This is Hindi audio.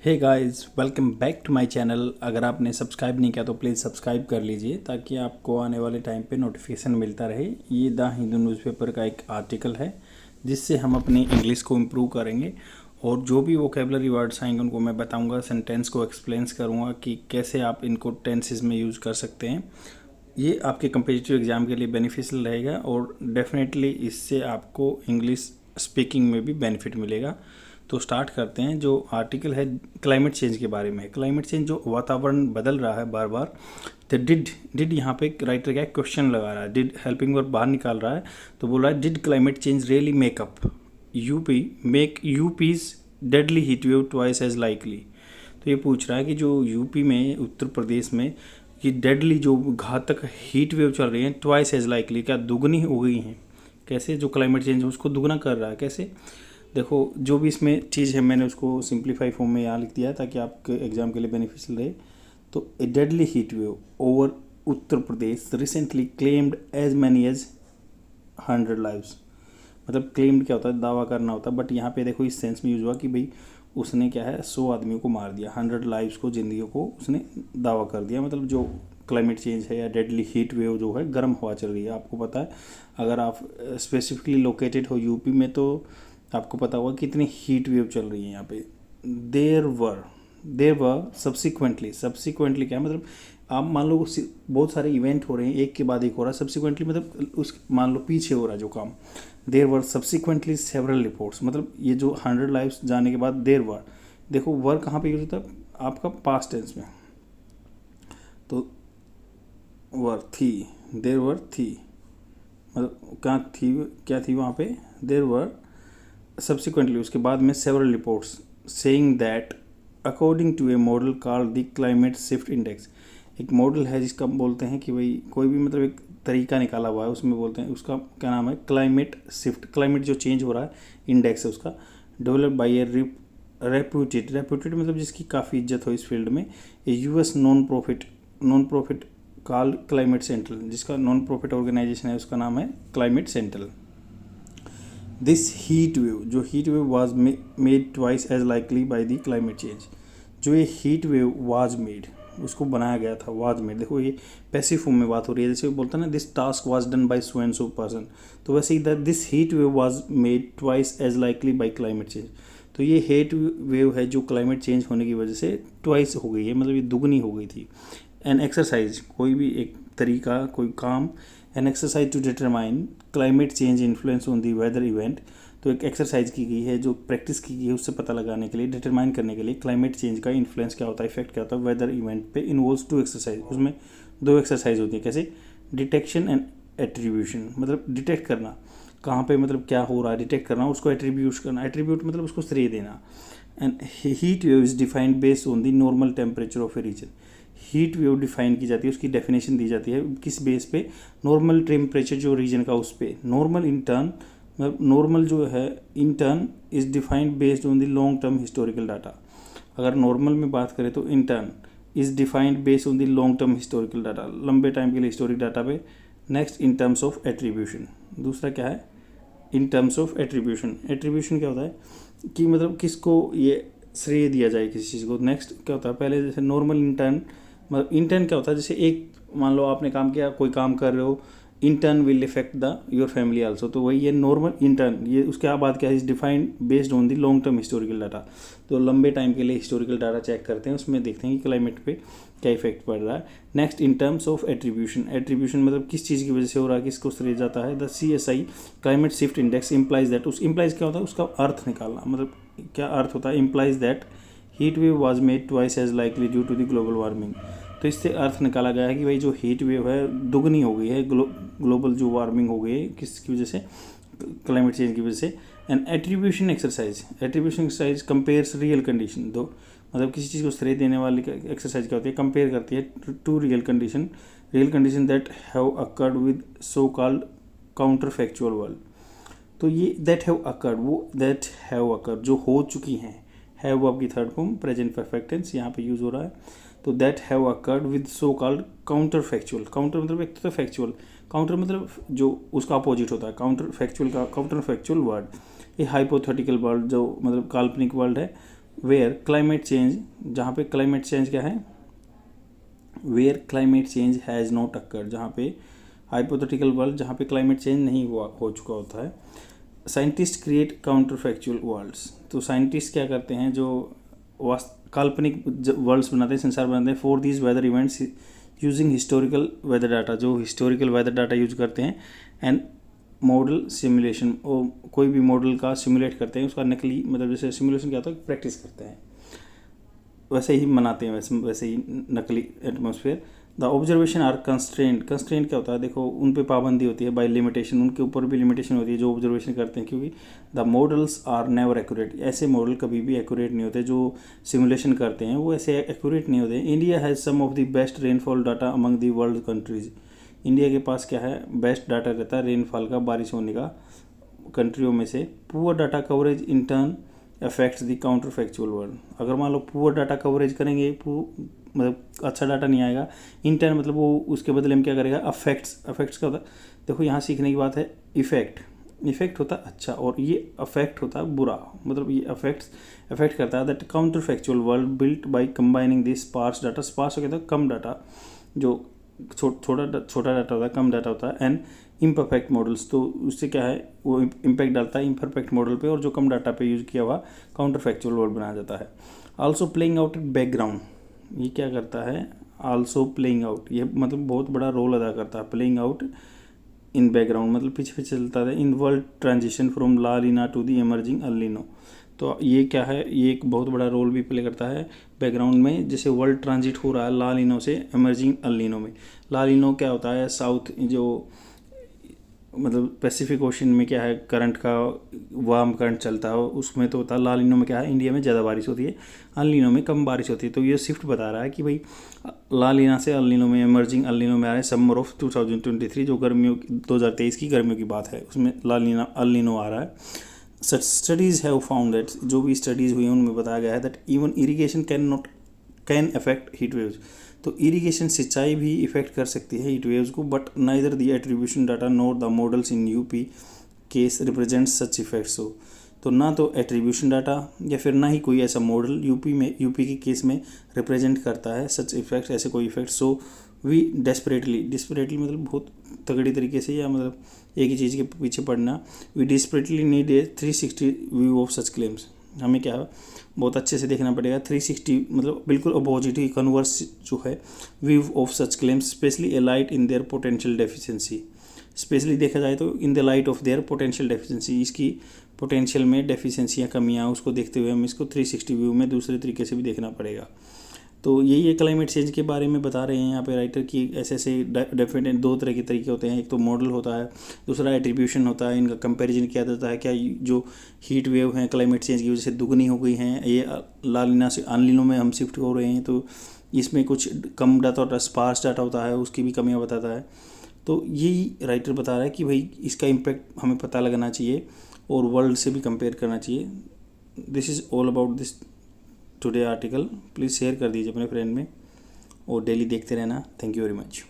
Hey guys, welcome back to my channel. अगर आपने सब्सक्राइब नहीं किया तो प्लीज़ सब्सक्राइब कर लीजिए ताकि आपको आने वाले टाइम पे नोटिफिकेशन मिलता रहे। ये द हिंदू न्यूज़पेपर का एक आर्टिकल है जिससे हम अपनी इंग्लिश को इम्प्रूव करेंगे और जो भी वोकेबलरी वर्ड्स आएंगे उनको मैं बताऊंगा, सेंटेंस को एक्सप्लेंस करूंगा कि कैसे आप इनको टेंसेस में यूज़ कर सकते हैं। ये आपके कम्पिटिटिव एग्ज़ाम के लिए बेनिफिशियल रहेगा और डेफिनेटली इससे आपको इंग्लिश स्पीकिंग में भी बेनिफिट मिलेगा। तो स्टार्ट करते हैं। जो आर्टिकल है क्लाइमेट चेंज के बारे में। क्लाइमेट चेंज, जो वातावरण बदल रहा है बार बार, तो डिड यहाँ पे राइटर क्या क्वेश्चन लगा रहा है, डिड हेल्पिंग वर्ब बाहर निकाल रहा है। तो बोल रहा है did climate change really make up UP make UP's deadly heat wave twice as likely. तो ये पूछ रहा है कि जो यूपी में, उत्तर प्रदेश में, कि डेडली जो घातक हीट वेव चल रही है ट्वाइस एज लाइकली, क्या दुगनी हो गई हैं। कैसे? जो क्लाइमेट चेंज है उसको दुगना कर रहा है। कैसे? देखो, जो भी इसमें चीज़ है मैंने उसको सिंप्लीफाई फॉर्म में यहाँ लिख दिया है ताकि आपके एग्जाम के लिए बेनिफिशियल रहे। तो a deadly heat wave over Uttar Pradesh recently claimed as many as 100 lives. मतलब क्लेम्ड क्या होता है? दावा करना होता है। बट यहाँ पे देखो इस सेंस में यूज हुआ कि भाई उसने क्या है 100 आदमियों को मार दिया, 100 लाइव्स को, जिंदगियों को उसने दावा कर दिया। मतलब जो क्लाइमेट चेंज है या डेडली हीट वेव जो है, गर्म हवा चल रही है। आपको पता है अगर आप स्पेसिफिकली लोकेटेड हो यूपी में तो आपको पता होगा कितनी हीट वेव चल रही है यहाँ पे। देर वर सब्सिक्वेंटली क्या है? मतलब आप मान लो बहुत सारे इवेंट हो रहे हैं, एक के बाद एक हो रहा है। सब्सिक्वेंटली मतलब उस मान लो पीछे हो रहा है जो काम। देर वर सब्सिक्वेंटली सेवरल रिपोर्ट्स, मतलब ये जो 100 लाइव्स जाने के बाद देर वर, देखो वर कहाँ पे यूज होता है? आपका पास्ट टेंस में। तो वर थी, देर वर थी, मतलब क्या थी वहाँ पे? देर वर सब्सिक्वेंटली, उसके बाद में several reports saying that according to a model called the climate shift index. एक मॉडल है जिसका बोलते हैं कि भाई कोई भी मतलब एक तरीका निकाला हुआ है, उसमें बोलते हैं उसका क्या नाम है? Climate shift. क्लाइमेट जो चेंज हो रहा है, इंडेक्स है उसका। डेवलप बाई ए रेप्यूटेड मतलब जिसकी काफ़ी इज्जत हो इस फील्ड में, a US non profit called climate central. जिसका नॉन प्रॉफिट ऑर्गेनाइजेशन है उसका नाम है climate central. This heat wave, जो heat wave was made twice as likely by the climate change. जो ये हीट वेव वाज मेड, उसको बनाया गया था, वाज मेड। देखो ये पैसिव फॉर्म में बात हो रही है, जैसे बोलते हैं ना this task was done by so and so person. तो वैसे ही this heat wave was made twice as likely by climate change. तो ये हीट वेव है जो क्लाइमेट चेंज होने की वजह से ट्वाइस हो गई है, मतलब ये दुगनी हो गई थी। एन एक्सरसाइज, कोई भी एक तरीका, कोई काम। An exercise to determine climate change influence on the weather event. तो एक एक्सरसाइज की गई है, जो प्रैक्टिस की गई है उससे पता लगाने के लिए, डिटरमाइन करने के लिए क्लाइमेट चेंज का इन्फ्लुएंस क्या होता है, इफेक्ट क्या होता है वेदर इवेंट पे। Involves 2 exercise. उसमें 2 एक्सरसाइज होती है। कैसे? डिटेक्शन एंड एट्रीब्यूशन, मतलब डिटेक्ट करना कहाँ पे, मतलब क्या हो रहा है, डिटेक्ट करना, उसको एट्रीब्यूट करना। एट्रीब्यूट मतलब उसको श्रेय देना। And heat wave is defined based on the normal temperature of a region. Heat wave define की जाती है, उसकी डेफिनेशन दी जाती है किस बेस पे? नॉर्मल टेम्परेचर जो रीजन का, उस पे। नॉर्मल इन टर्न, मतलब नॉर्मल जो है in turn is defined based on the long term historical data. अगर नॉर्मल में बात करें तो in turn is defined based on the long term historical data, लंबे टाइम के लिए हिस्टोरिक डाटा पे। Next, in terms of attribution. दूसरा क्या है? In terms of attribution. Attribution क्या होता है कि मतलब किसको ये श्रेय दिया जाए किसी चीज़ को। नेक्स्ट क्या होता है? पहले जैसे नॉर्मल इंटर्न, मतलब इंटर्न क्या होता है? जैसे एक मान लो आपने काम किया, कोई काम कर रहे हो, intern will effect the your family also. तो वही ये नॉर्मल इंटर्न, ये उसके बाद क्या है? Is defined based on the long term historical data. तो लंबे टाइम के लिए हिस्टोरिकल डाटा चेक करते हैं, उसमें देखते हैं कि क्लाइमेट पे क्या इफेक्ट पड़ रहा है। Next, in terms of attribution. Attribution मतलब किस चीज़ की वजह से हो रहा है, किसको श्रेय जाता है। The CSI climate shift index implies that. उस इम्प्लाइज क्या होता है? उसका अर्थ निकालना, मतलब क्या अर्थ होता है? Implies that heat wave was made twice as likely due to the global warming. तो इससे अर्थ निकाला गया है कि भाई जो हीट वेव है दुगनी हो गई है, ग्लोबल जो वार्मिंग हो गई है, किसकी वजह से? क्लाइमेट चेंज की वजह से। And attribution exercise compares real condition. दो मतलब किसी चीज़ को श्रेय देने वाली एक्सरसाइज क्या होती है? कंपेयर करती है to real condition that have occurred with so called counterfactual world. तो ये दैट हैव अकर्ड, वो दैट हैव अकर्ड जो हो चुकी हैं, हैव वर्ब की third form present perfect tense यहाँ पे यूज हो रहा है। तो that have occurred with so called counterfactual. Counter मतलब एक तो फैक्चुअल, काउंटर मतलब जो उसका अपोजिट होता है। काउंटर फैक्चुअल वर्ड, ये हाइपोथेटिकल वर्ड जो मतलब काल्पनिक वर्ड है, वेयर क्लाइमेट चेंज, जहाँ पे क्लाइमेट चेंज क्या है, where climate change has not occur, जहाँ पे हाइपोथेटिकल वर्ल्ड जहाँ पे क्लाइमेट चेंज नहीं हुआ हो चुका होता है। Scientist create counterfactual worlds, तो साइंटिस्ट क्या करते हैं, जो काल्पनिक वर्ल्ड्स बनाते हैं, संसार बनाते हैं, for these weather events using historical weather data, जो हिस्टोरिकल वेदर डाटा यूज करते हैं, एंड मॉडल सिमुलेशन, और कोई भी मॉडल का सिमुलेट करते हैं, उसका नकली, मतलब जैसे सिमुलेशन क्या होता है, प्रैक्टिस करते हैं, वैसे ही मनाते हैं, वैसे ही नकली atmosphere. The observation are constraint, constraint क्या होता है, देखो उन पे पाबंदी होती है, बाय लिमिटेशन, उनके ऊपर भी लिमिटेशन होती है जो ऑब्जर्वेशन करते हैं, क्योंकि the models are never accurate, ऐसे मॉडल कभी भी एक्यूरेट नहीं होते, जो सिमुलेशन करते हैं वो ऐसे एक्यूरेट नहीं होते। India has some of the best rainfall data among the world countries, India के पास क्या है, बेस्ट डाटा रहता है रेनफॉल का, बारिश होने का कंट्रियों में से। Poor data coverage in turn affects the counter factual world, अगर मान लो पुअर डाटा कवरेज करेंगे, मतलब अच्छा डाटा नहीं आएगा, इन टर्न मतलब वो उसके बदले में क्या करेगा, अफेक्ट्स, अफेक्ट्स का होता है, देखो यहाँ सीखने की बात है, इफेक्ट, इफेक्ट होता है अच्छा, और ये अफेक्ट होता है बुरा, मतलब ये अफेक्ट करता है। That counterfactual world built by combining this sparse data, sparse कहता है कम डाटा, जो छोटा डाटा होता है, कम डाटा होता है, एंड इम्परफेक्ट मॉडल्स, तो उससे क्या है, वो इम्पैक्ट डालता है इम्परफेक्ट मॉडल पे, और जो कम डाटा पे यूज़ किया हुआ काउंटर फैक्चुअल वर्ल्ड बनाया जाता है। आल्सो प्लेइंग आउट बैकग्राउंड, ये क्या करता है, आल्सो प्लेइंग आउट, ये मतलब बहुत बड़ा रोल अदा करता है, प्लेइंग आउट इन बैकग्राउंड, मतलब पीछे पीछे चलता है, in world transition from La Nina to the emerging El Nino, तो ये क्या है, ये एक बहुत बड़ा रोल भी प्ले करता है बैकग्राउंड में, जैसे वर्ल्ड ट्रांजिट हो रहा है ला लीनो से एमर्जिंग अल नीनो में। ला लीनो क्या होता है, साउथ जो मतलब पैसिफिक ओशन में क्या है, करंट का वार्म करंट चलता है, उसमें तो होता है, ला लीनो में क्या है, इंडिया में ज़्यादा बारिश होती है, अल नीनो में कम बारिश होती है, तो ये शिफ्ट बता रहा है कि भाई ला लीना से अल नीनो में, एमर्जिंग अल नीनो में आ रहे हैं, समर ऑफ 2023, जो गर्मियों 2023 की गर्मियों की बात है, उसमें ला लीना अल नीनो आ रहा है। सच स्टडीज़ हैव फाउंड दैट, जो भी स्टडीज़ हुई हैं उनमें बताया गया है that even irrigation can affect heat waves, तो इरीगेशन सिंचाई भी इफेक्ट कर सकती है हीट वेव्स को, but neither the attribution data NOR the models in UP case represent such effects हो, तो ना तो एट्रीब्यूशन डाटा या फिर ना ही कोई ऐसा मॉडल यूपी के केस में रिप्रेजेंट करता है सच इफेक्ट्स, ऐसे कोई इफेक्ट। सो वी डेस्परेटली मतलब बहुत तगड़ी तरीके से, या मतलब एक ही चीज़ के पीछे पड़ना, we desperately need a 360 view of such claims, हमें क्या है, बहुत अच्छे से देखना पड़ेगा 360, मतलब बिल्कुल अपोजिट ही कन्वर्स जो है view of such claims, specially A light in their potential deficiency, specially देखा जाए तो in the light of their potential deficiency, इसकी पोटेंशियल में डेफिशिएंसी या कमियाँ, उसको देखते हुए हम इसको 360 व्यू में दूसरे तरीके से भी देखना पड़ेगा। तो यही है क्लाइमेट चेंज के बारे में बता रहे हैं यहाँ पे राइटर की, ऐसे ऐसे डेफिनेट दो तरह के तरीके होते हैं, एक तो मॉडल होता है, दूसरा एट्रीब्यूशन होता है, इनका कंपैरिजन किया जाता है, क्या जो हीट वेव हैं क्लाइमेट चेंज की वजह से दुगनी हो गई हैं, ये ला लीना से अल नीनो में हम शिफ्ट हो रहे हैं, तो इसमें कुछ कम डाटा होता है, स्पार्स डाटा होता है, उसकी भी कमियाँ बताता है। तो यही राइटर बता रहा है कि भाई इसका इम्पैक्ट हमें पता लगाना चाहिए और वर्ल्ड से भी कंपेयर करना चाहिए। This is all about this today article, please share कर दीजिए अपने फ्रेंड में और डेली देखते रहना। Thank you very much.